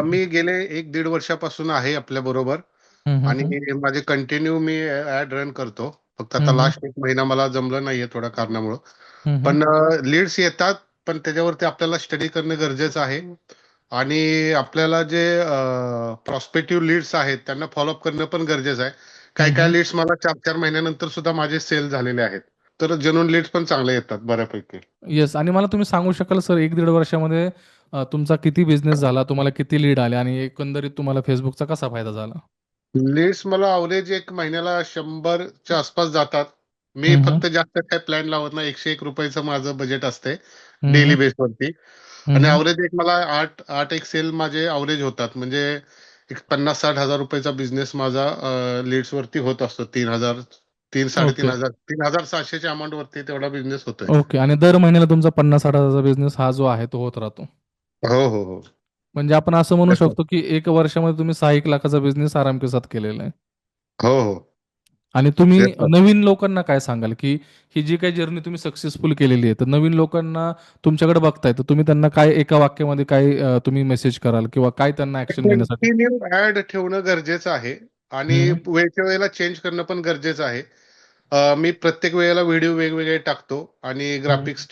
मी गेले 1-1.5 वर्षापासून आहे आपल्याबरोबर हं, हं, हं. आणि माझे कंटिन्यू मी ॲड रन करतो. फक्त आता हं, हं. लास्ट 1 महिना मला जमलं नाहीये थोड्या कारणामुळं. हं, हं. पण लीड्स येतात, पण त्याच्यावरती आपल्याला स्टडी करणं गरजेचं आहे आणि आपल्याला जे प्रॉस्पेक्टिव्ह लीड्स आहेत त्यांना फॉलोअप करणं पण गरजेचं आहे. हं, काही-काही हं. लीड्स मला 4-4 महिन्यानंतर सुद्धा माझे सेल झालेले आहेत. तर जेन्युइन लीड्स पण चांगले येतात बऱ्यापैकी. येस आणि मला तुम्ही सांगू शकाल सर 1-1.5 वर्षामध्ये तुमचा किती बिझनेस झाला? तुम्हाला किती लीड आले आणि एकंदरीत तुम्हाला Facebookचा कसा फायदा झाला? लीड्स मला अवरेज 1 महिन्याला 100च्या आसपास जातात. मी हं, हं. फक्त जास्त काही प्लॅन लावत नाही. ₹101चं माझं बजेट असते हं, डेली हं. बेसवरती हं, आणि हं. अवरेज एक मला 8 एक सेल माझे अवरेज होतात. म्हणजे एक ₹50,000-60,000चा बिझनेस माझा लीड्सवरती होत असतो. 3,000 3 ओके. 3,500 3,700च्या अमाउंटवरती तेवढा बिझनेस होतोय. ओके आणि दर महिन्याला तुमचा 50,000-60,000चा बिझनेस हा जो आहे तो होत राहतो. हो, हो, हो. म्हणजे आपण असं म्हणू येस सर. शकतो, की 1 वर्षामध्ये तुम्ही 6-1 लाखाचा बिझनेस आरामकेसाथ केलेला आहे. हो, हो. आणि तुम्ही येस सर. नवीन लोकांना काय सांगाल, की ही जी काही जर्नी तुम्ही सक्सेसफुल केलेली आहे, तर नवीन लोकांना तुमच्याकडे बघताय, तर तुम्ही त्यांना काय एका वाक्यामध्ये काय तुम्ही मेसेज कराल किंवा काय त्यांना ॲक्शन घेण्यासाठी कंटिन्यू ॲड ठेवणं गरजेचं आहे आणि हं, वेळच्या वेळेला चेंज करणं पण गरजेचं आहे. मी प्रत्येक वेळेला व्हिडिओ वेगवेगळे टाकतो आणि हं. ग्राफिक्स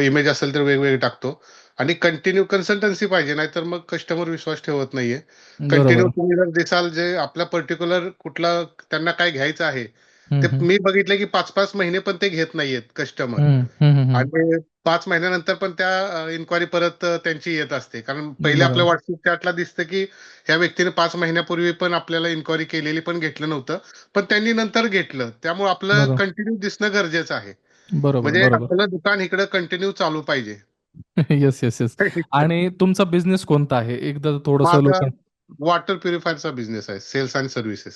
इमेज असेल तर वेगवेगळे टाकतो आणि कंटिन्यू कन्सल्टन्सी पाहिजे, नाहीतर मग कस्टमर विश्वास ठेवत नाहीये. कंटिन्यू बरोबर. तुम्ही जर दिसाल जे आपला पर्टिक्युलर कुठला त्यांना काय घ्यायचं आहे, हं, ते हं. मी बघितलंय की 5-5 महिने पण ते घेत नाहीयेत कस्टमर. हं, हं, हं, हं. आणि 5 महिन्यानंतर पण त्या इन्क्वायरी परत त्यांची येत असते. कारण पहिले आपल्या बरोबर. WhatsApp चॅटला दिसतं, की ह्या व्यक्तीने 5 महिन्यापूर्वी पण आपल्याला इन्क्वायरी केलेली पण घेतलं नव्हतं. पण त्यांनी नंतर घेतलं. त्यामुळे आपलं बरोबर. कंटिन्यू दिसणं गरजेचं आहे. बरोबर, म्हणजे बरोबर. आपलं दुकान इकडं कंटिन्यू चालू पाहिजे. Yes, yes, yes. आणि तुमचा बिझनेस कोणता आहे? एकदा थोडंसं माझा लोक वॉटर प्युरिफायरचा बिझनेस आहे. सेल्स आणि सर्व्हिसेस.